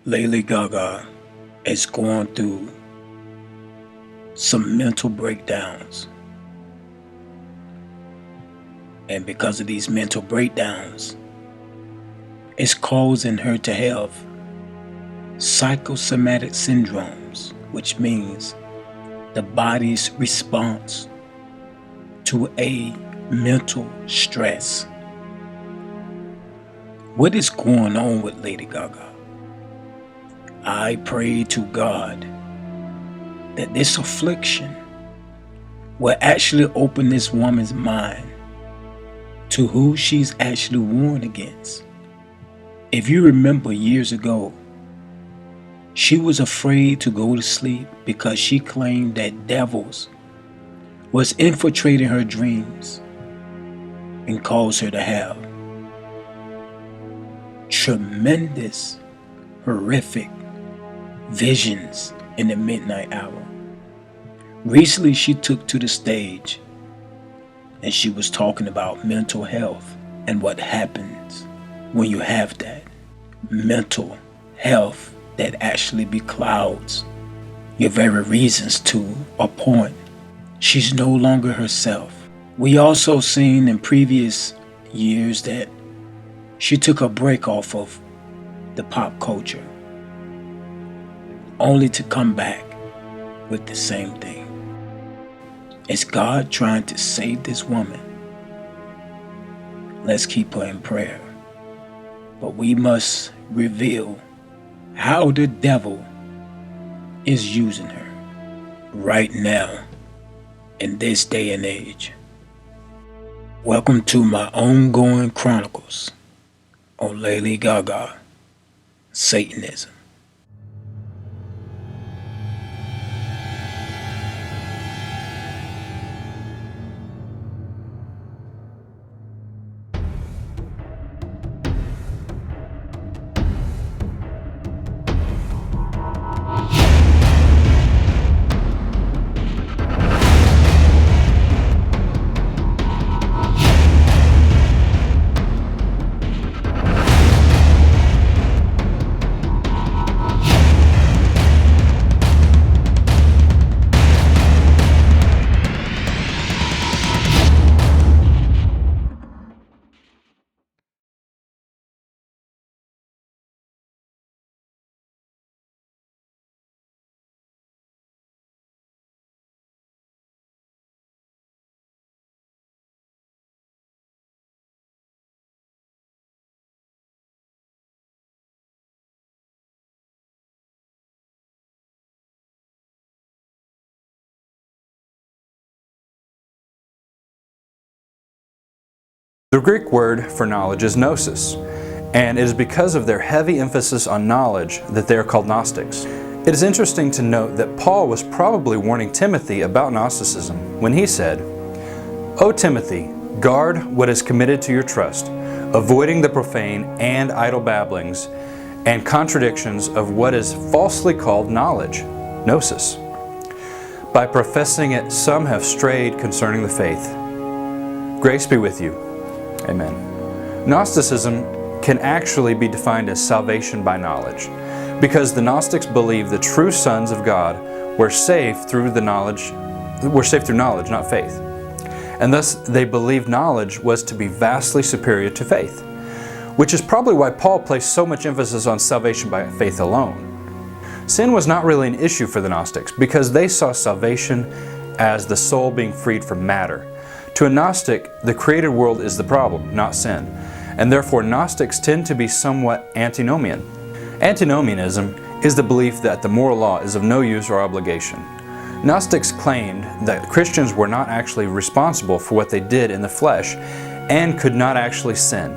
Lady GaGa is going through some mental breakdowns. And because of these mental breakdowns, it's causing her to have psychosomatic syndromes, which means the body's response to a mental stress. What is going on with Lady GaGa? I pray to God that this affliction will actually open this woman's mind to who she's actually warned against. If you remember years ago, she was afraid to go to sleep because she claimed that devils was infiltrating her dreams and caused her to have tremendous, horrific visions in the midnight hour. Recently, she took to the stage and she was talking about mental health and what happens when you have that mental health that actually beclouds your very reasons to a point. She's no longer herself. We also seen in previous years that she took a break off of the pop culture, only to come back with the same thing. Is God trying to save this woman? Let's keep her in prayer. But we must reveal how the devil is using her right now in this day and age. Welcome to my ongoing chronicles on Lady GaGa, Satanism. The Greek word for knowledge is gnosis, and it is because of their heavy emphasis on knowledge that they are called Gnostics. It is interesting to note that Paul was probably warning Timothy about Gnosticism when he said, "O Timothy, guard what is committed to your trust, avoiding the profane and idle babblings and contradictions of what is falsely called knowledge, gnosis. By professing it, some have strayed concerning the faith. Grace be with you. Amen." Gnosticism can actually be defined as salvation by knowledge, because the Gnostics believe the true sons of God were saved through knowledge, not faith. And thus they believed knowledge was to be vastly superior to faith, which is probably why Paul placed so much emphasis on salvation by faith alone. Sin was not really an issue for the Gnostics because they saw salvation as the soul being freed from matter. To a Gnostic, the created world is the problem, not sin, and therefore Gnostics tend to be somewhat antinomian. Antinomianism is the belief that the moral law is of no use or obligation. Gnostics claimed that Christians were not actually responsible for what they did in the flesh and could not actually sin.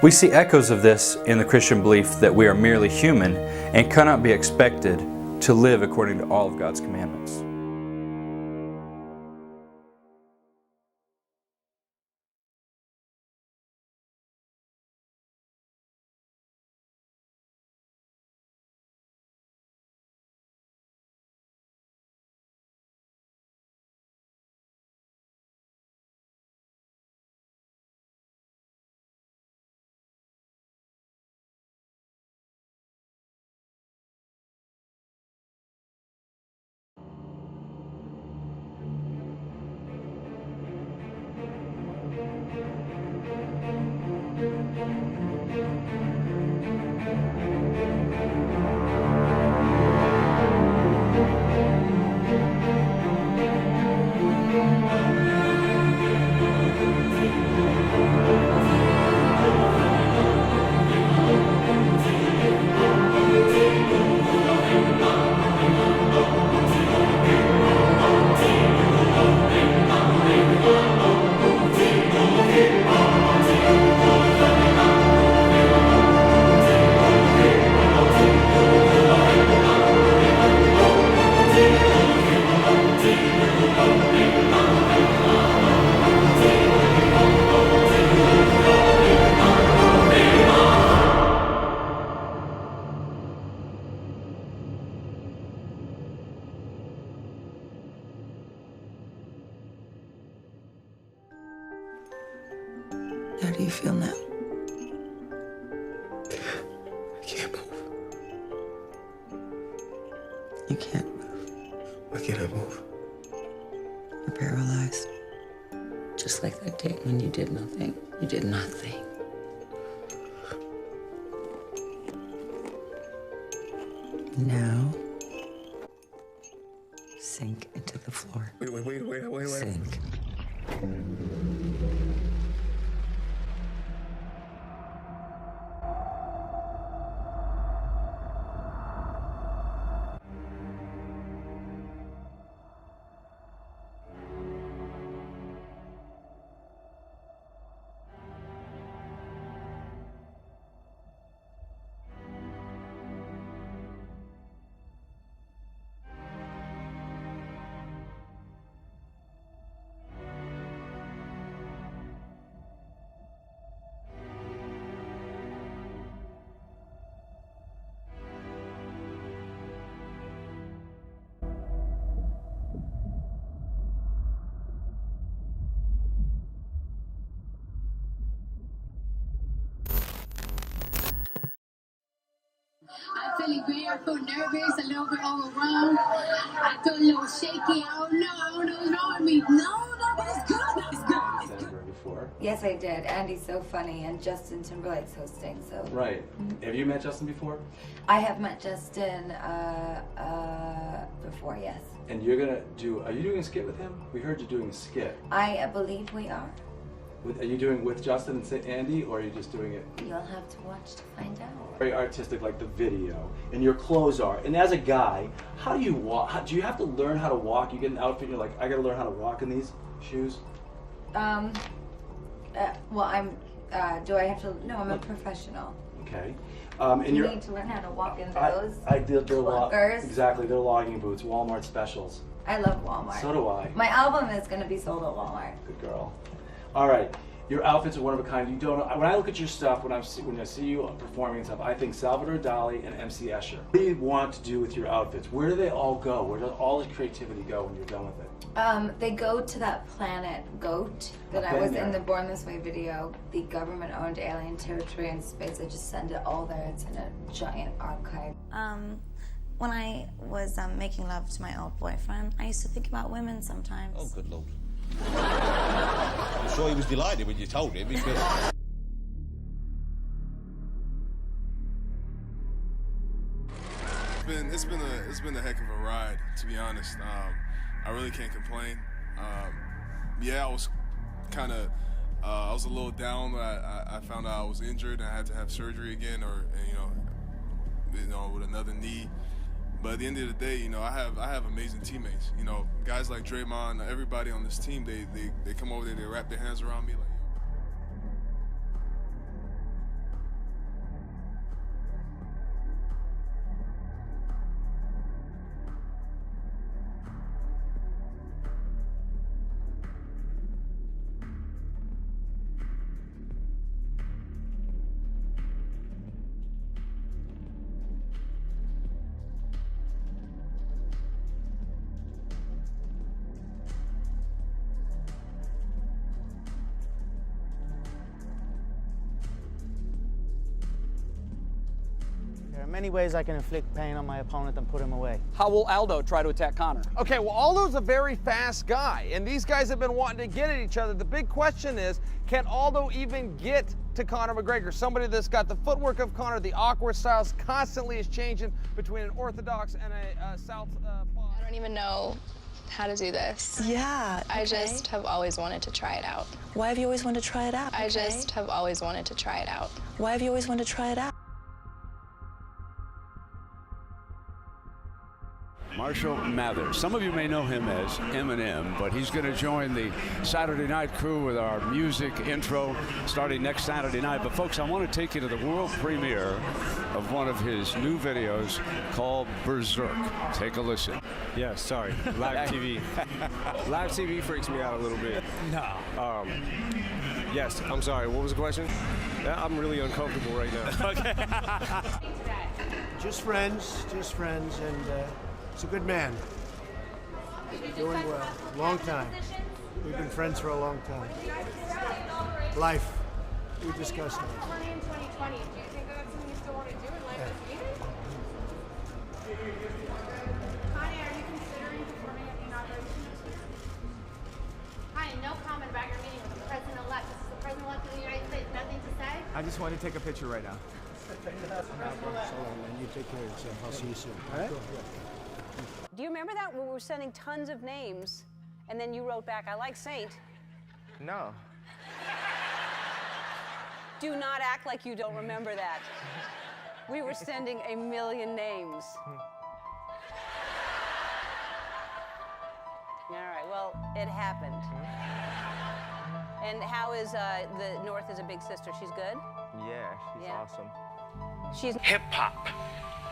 We see echoes of this in the Christian belief that we are merely human and cannot be expected to live according to all of God's commandments. How do you feel now? I can't move. You can't move. Why can't I move? You're paralyzed. Just like that day when you did nothing. You did nothing. Now, sink into the floor. Wait. Sink. I'm feeling great. I feel nervous, a little bit overwhelmed. I feel a little shaky. I don't know what's wrong with me. No, but it's good. It's good. It's good. Before. Yes, I did. Andy's so funny, and Justin Timberlake's hosting. So Right. Have you met Justin before? I have met Justin before, yes. And you're gonna do? Are you doing a skit with him? We heard you doing a skit. I believe we are. Are you doing with Justin and Andy, or are you just doing it? You'll have to watch to find out. Very artistic, like the video, and your clothes are. And as a guy, how do you walk? Do you have to learn how to walk? You get an outfit, and you're like, I gotta learn how to walk in these shoes. Well, I'm. Do I have to? No, I'm a professional. Okay. And you need to learn how to walk in those. They're clunkers. Exactly, they're logging boots, Walmart specials. I love Walmart. So do I. My album is going to be sold at Walmart. Good girl. All right, your outfits are one of a kind. You don't. When I look at your stuff, when I see you performing and stuff, I think Salvador Dali and MC Escher. What do you want to do with your outfits? Where do they all go? Where does all the creativity go when you're done with it? They go to that planet GOAT that I was in the Born This Way video, the government-owned alien territory in space. I just send it all there. It's in a giant archive. When I was making love to my old boyfriend, I used to think about women sometimes. Oh, good Lord. I'm sure he was delighted when you told him, because... It's been a heck of a ride, to be honest. I really can't complain. Yeah, I was kind of, I was a little down. I found out I was injured and I had to have surgery again, or you know, with another knee. But at the end of the day, I have amazing teammates. Guys like Draymond, everybody on this team, they come over there, they wrap their hands around me like. There are many ways I can inflict pain on my opponent and put him away. How will Aldo try to attack Conor? Okay, well, Aldo's a very fast guy, and these guys have been wanting to get at each other. The big question is, can Aldo even get to Conor McGregor? Somebody that's got the footwork of Conor, the awkward styles constantly is changing between an orthodox and a southpaw. I don't even know how to do this. Yeah, okay. I just have always wanted to try it out. Why have you always wanted to try it out? I just have always wanted to try it out. Why have you always wanted to try it out? Marshall Mathers. Some of you may know him as Eminem, but he's going to join the Saturday night crew with our music intro starting next Saturday night. But folks, I want to take you to the world premiere of one of his new videos called Berserk. Take a listen. Yeah, sorry. Live TV. Live TV freaks me out a little bit. No. Yes, I'm sorry. What was the question? I'm really uncomfortable right now. Okay. Just friends, and he's a good man. Doing well. Long time. We've been friends for a long time. Life. We discussed it. Running in 2020. Do you think that's something you still want to do in life as leader? Connie, are you considering performing at the inauguration next year? Hi, no comment about your meeting with the president-elect. This is the president-elect of the United States. Nothing to say? I just wanted to take a picture right now. And you take care of yourself. I'll see you soon. All right? Do you remember that when we were sending tons of names and then you wrote back, I like Saint? No. Do not act like you don't remember that. We were sending a million names. All right, well, it happened. And how is the North is a big sister? She's good? Yeah, she's awesome. She's hip-hop,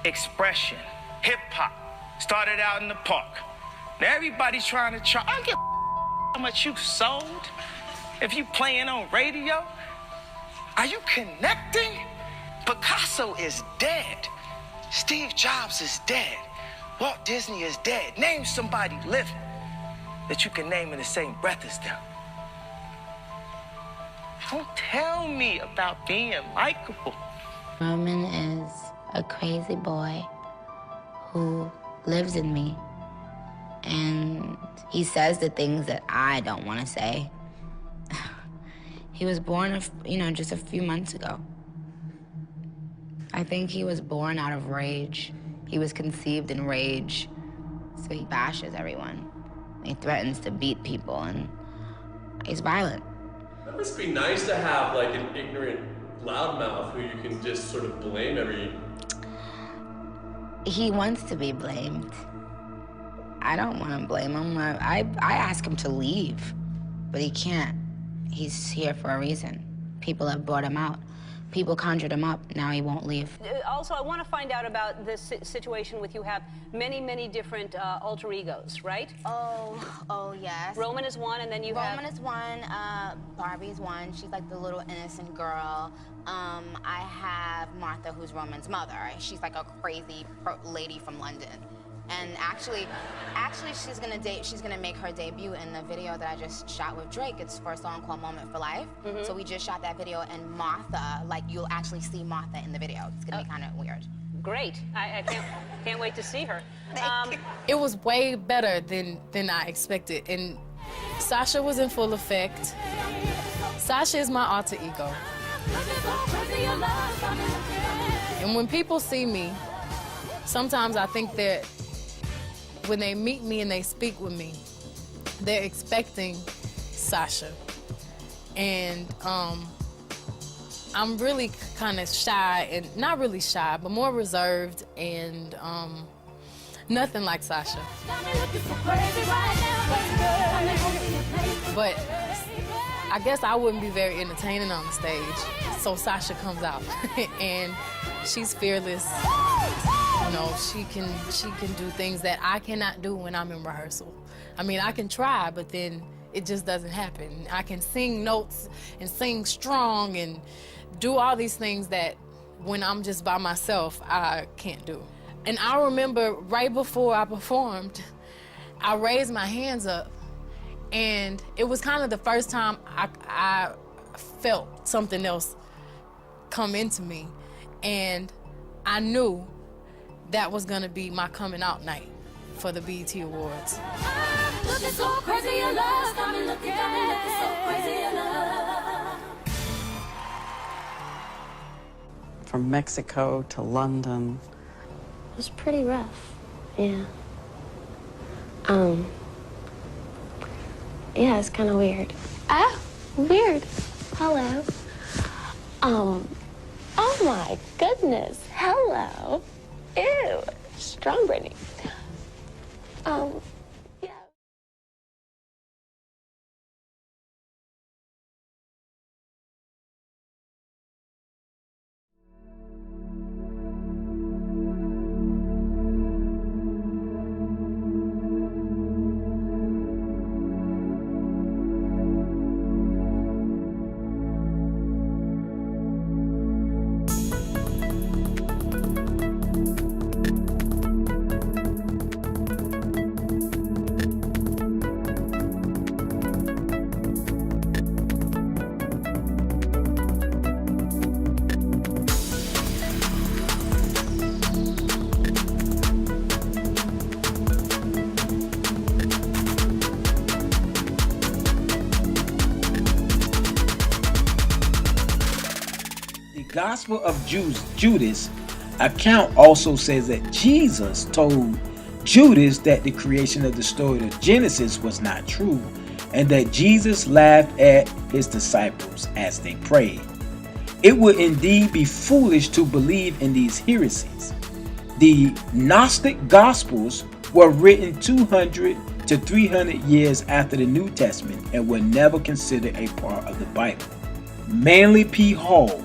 expression, hip-hop. Started out in the park. Now everybody's trying to I don't give how much you sold. If you playing on radio, are you connecting? Picasso is dead. Steve Jobs is dead. Walt Disney is dead. Name somebody living that you can name in the same breath as them. Don't tell me about being likable. Roman is a crazy boy who lives in me. And he says the things that I don't want to say. He was born, just a few months ago. I think he was born out of rage. He was conceived in rage. So he bashes everyone. He threatens to beat people, and he's violent. That must be nice to have like an ignorant loudmouth who you can just sort of blame every... He wants to be blamed. I don't want to blame him. I ask him to leave, but he can't. He's here for a reason. People have brought him out. People conjured him up. Now he won't leave. Also, I want to find out about this situation with you have many, many different alter egos, right? Oh, yes. Roman is one, and then you have... Roman is one, Barbie's one. She's like the little innocent girl. I have Martha, who's Roman's mother. She's like a crazy lady from London. And actually, she's gonna make her debut in the video that I just shot with Drake. It's for a song called Moment for Life. So we just shot that video, and Martha, you'll actually see Martha in the video. It's gonna be kind of weird. Great. I can't wait to see her. It was way better than I expected, and Sasha was in full effect. Sasha is my alter ego. And when people see me, sometimes I think that when they meet me and they speak with me, they're expecting Sasha. And I'm really kind of shy, and not really shy, but more reserved, and nothing like Sasha. But I guess I wouldn't be very entertaining on the stage, so Sasha comes out, and she's fearless. She can do things that I cannot do when I'm in rehearsal. I mean, I can try, but then it just doesn't happen. I can sing notes and sing strong and do all these things that when I'm just by myself, I can't do. And I remember right before I performed, I raised my hands up, and it was kind of the first time I felt something else come into me, and I knew that was gonna be my coming out night for the BET Awards. Looking so crazy in love, got me looking so crazy in love. From Mexico to London. It was pretty rough, yeah. Yeah, it's kind of weird. Ah, weird. Hello. Oh my goodness. Hello. Ew, strong Brittany. Yeah. Gospel of Judas account also says that Jesus told Judas that the creation of the story of Genesis was not true, and that Jesus laughed at his disciples as they prayed. It would indeed be foolish to believe in these heresies. The Gnostic Gospels were written 200 to 300 years after the New Testament and were never considered a part of the Bible. Manly P. Hall,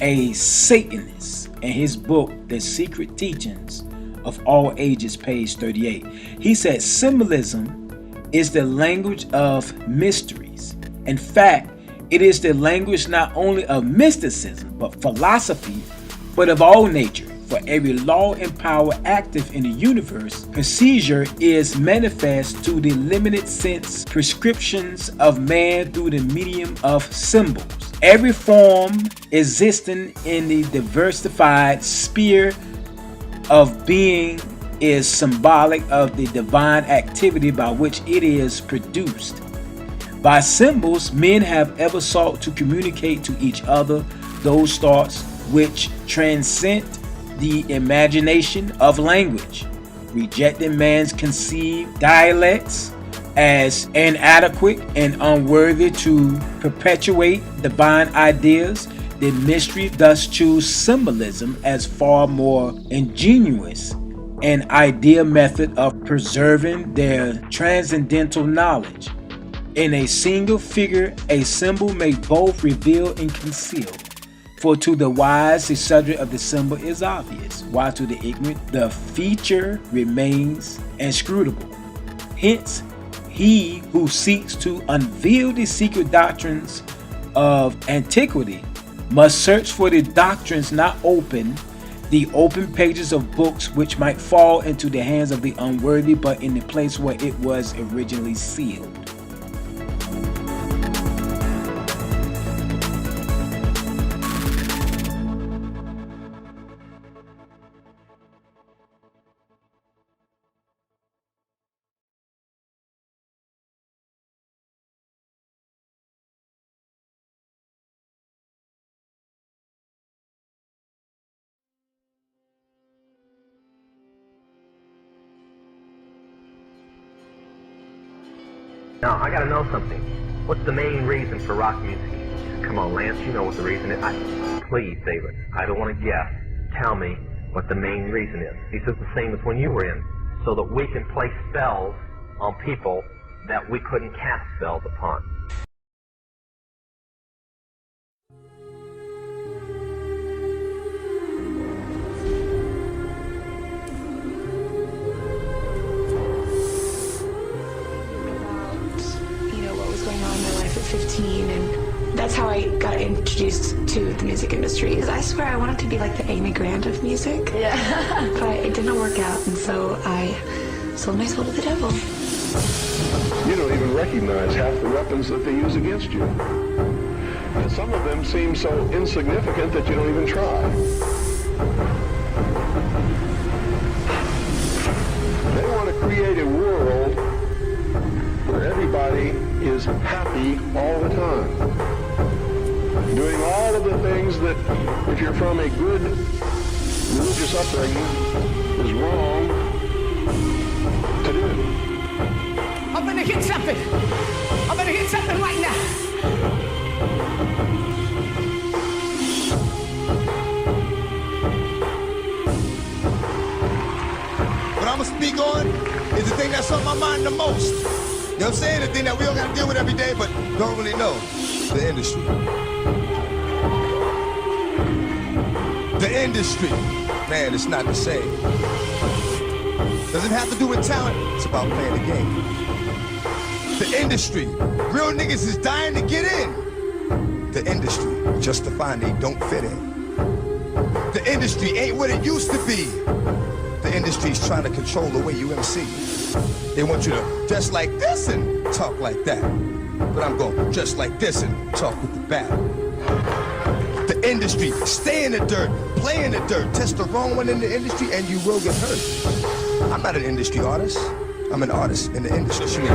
a Satanist, in his book, The Secret Teachings of All Ages, page 38, he said symbolism is the language of mysteries. In fact, it is the language not only of mysticism, but philosophy, but of all nature. For every law and power active in the universe, procedure is manifest to the limited sense prescriptions of man through the medium of symbols. Every form existing in the diversified sphere of being is symbolic of the divine activity by which it is produced. By symbols, men have ever sought to communicate to each other those thoughts which transcend the imagination of language, rejecting man's conceived dialects as inadequate and unworthy to perpetuate divine ideas. The mystery thus choose symbolism as far more ingenious and ideal method of preserving their transcendental knowledge. In a single figure, a symbol may both reveal and conceal. For to the wise, the subject of the symbol is obvious, while to the ignorant, the feature remains inscrutable. Hence, he who seeks to unveil the secret doctrines of antiquity must search for the doctrines not open, the open pages of books which might fall into the hands of the unworthy, but in the place where it was originally sealed. Now, I gotta know something. What's the main reason for rock music? Come on, Lance, you know what the reason is. Please, David, I don't want to guess. Tell me what the main reason is. He says the same as when you were in, so that we can play spells on people that we couldn't cast spells upon. Going on in my life at 15, and that's how I got introduced to the music industry. Because I swear I wanted to be like the Amy Grant of music, but it didn't work out, and so I sold my soul to the devil. You don't even recognize half the weapons that they use against you, and some of them seem so insignificant that you don't even try. They want to create a world where everybody is happy all the time, doing all of the things that, if you're from a good religious upbringing, is wrong to do. I'm gonna hit something. I'm gonna hit something right now. What I'm gonna speak on is the thing that's on my mind the most. You know what I'm saying? The thing that we all gotta deal with every day, but don't really know. The industry. The industry. Man, it's not the same. Doesn't have to do with talent. It's about playing the game. The industry. Real niggas is dying to get in. The industry. Justifying they don't fit in. The industry ain't what it used to be. The industry's trying to control the way you MC. They want you to dress like this and talk like that. But I'm going dress like this and talk with the bat. The industry, stay in the dirt, play in the dirt, test the wrong one in the industry and you will get hurt. I'm not an industry artist. I'm an artist in the industry.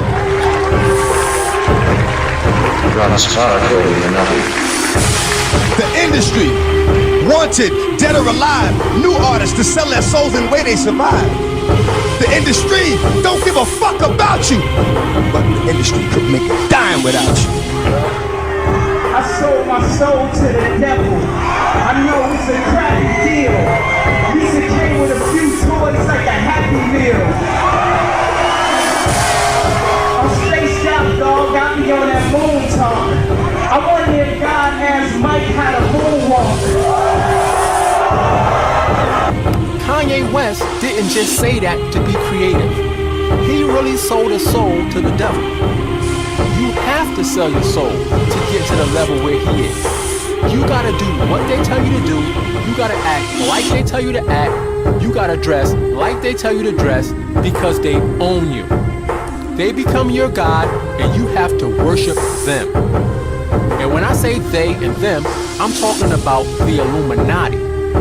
runs far colder than nothing. The industry, wanted, dead or alive, new artists to sell their souls in the way they survive. The industry don't give a fuck about you, but the industry could make a dime without you. I sold my soul to the devil. I know it's a crappy deal. This it came with a few toys like a Happy Meal. I'm spaced out, dog. Got me on that moon talk. I wonder if God asked Mike how to moonwalk. Kanye West didn't just say that to be creative. He really sold his soul to the devil. You have to sell your soul to get to the level where he is. You gotta do what they tell you to do. You gotta act like they tell you to act. You gotta dress like they tell you to dress because they own you. They become your God and you have to worship them. And when I say they and them, I'm talking about the Illuminati.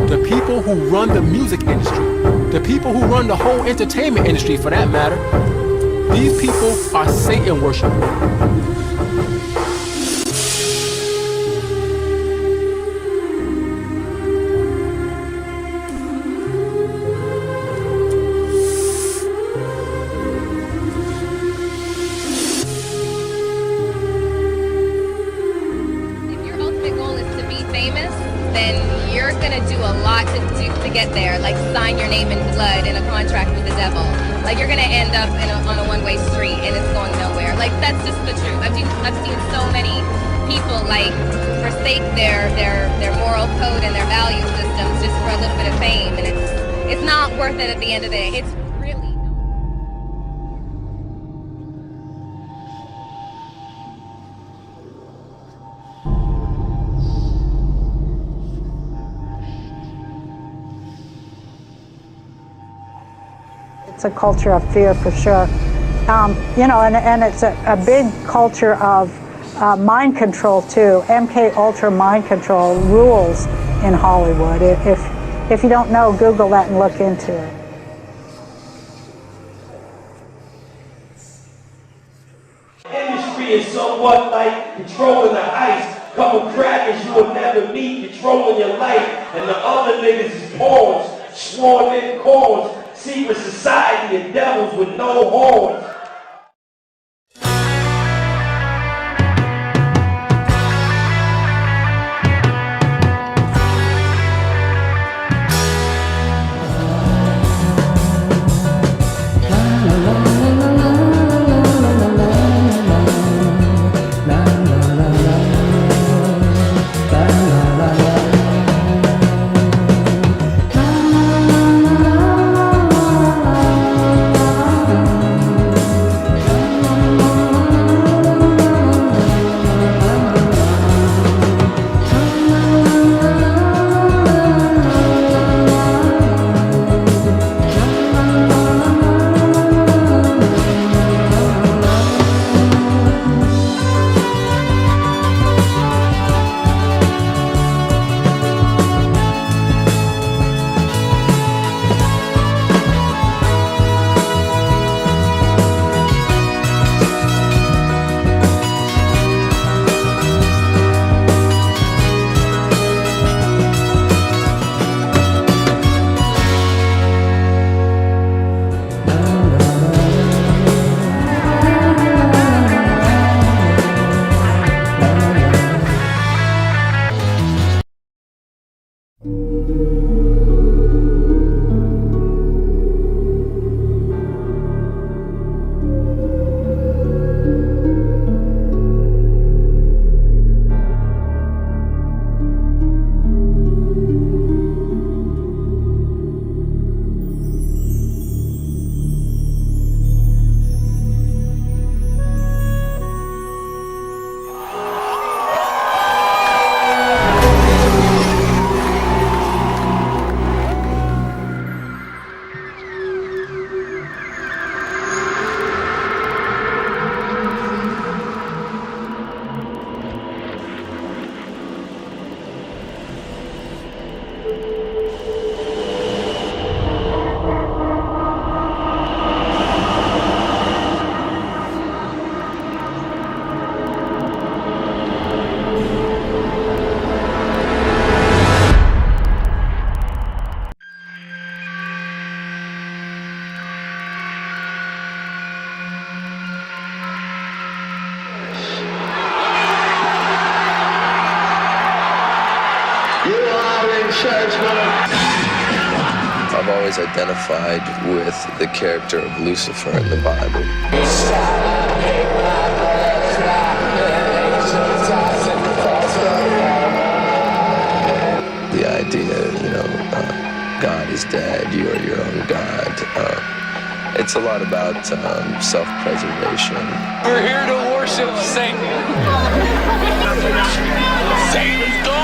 The people who run the music industry. The people who run the whole entertainment industry for that matter. These people are Satan worshipers. Get there, like sign your name in blood in a contract with the devil. Like you're gonna end up on a one-way street and it's going nowhere. Like that's just the truth. I've seen so many people like forsake their moral code and their value systems just for a little bit of fame, and it's not worth it at the end of the day. It's really. It's a culture of fear for sure. You know, and it's a big culture of mind control too. MK Ultra mind control rules in Hollywood. If you don't know, Google that and look into it. Industry is somewhat like controlling the ice. Couple crackers you will never meet, controlling your life, and the other niggas is pawns, sworn in corns. Secret society of devils with no horns. I've always identified with the character of Lucifer in the Bible. The idea, God is dead, you are your own God. It's a lot about self-preservation. We're here to worship Satan. Satan's gone!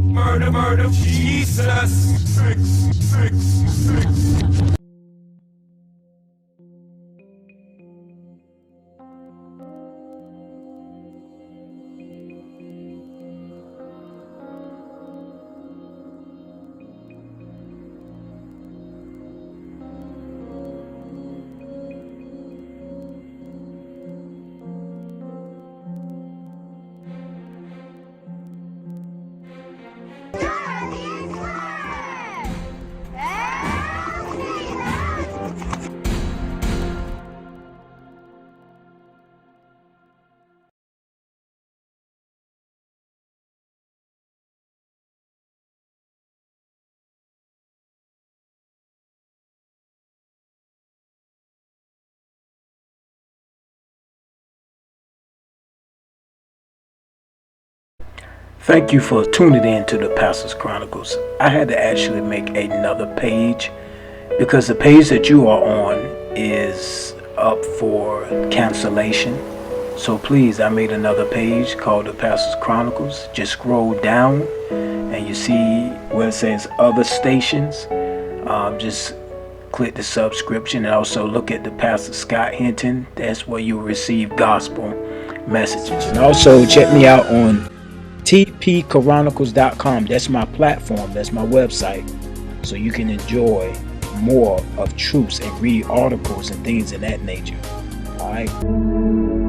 Murder, murder, Jesus. 666. Thank you for tuning in to the Pastor's Chronicles. I had to actually make another page because the page that you are on is up for cancellation. So please, I made another page called the Pastor's Chronicles. Just scroll down and you see where it says other stations. Just click the subscription and also look at the Pastor Scott Hinton. That's where you'll receive gospel messages. And also check me out on tpchronicles.com. That's my platform. That's my website. So you can enjoy more of truths and read articles and things of that nature. All right.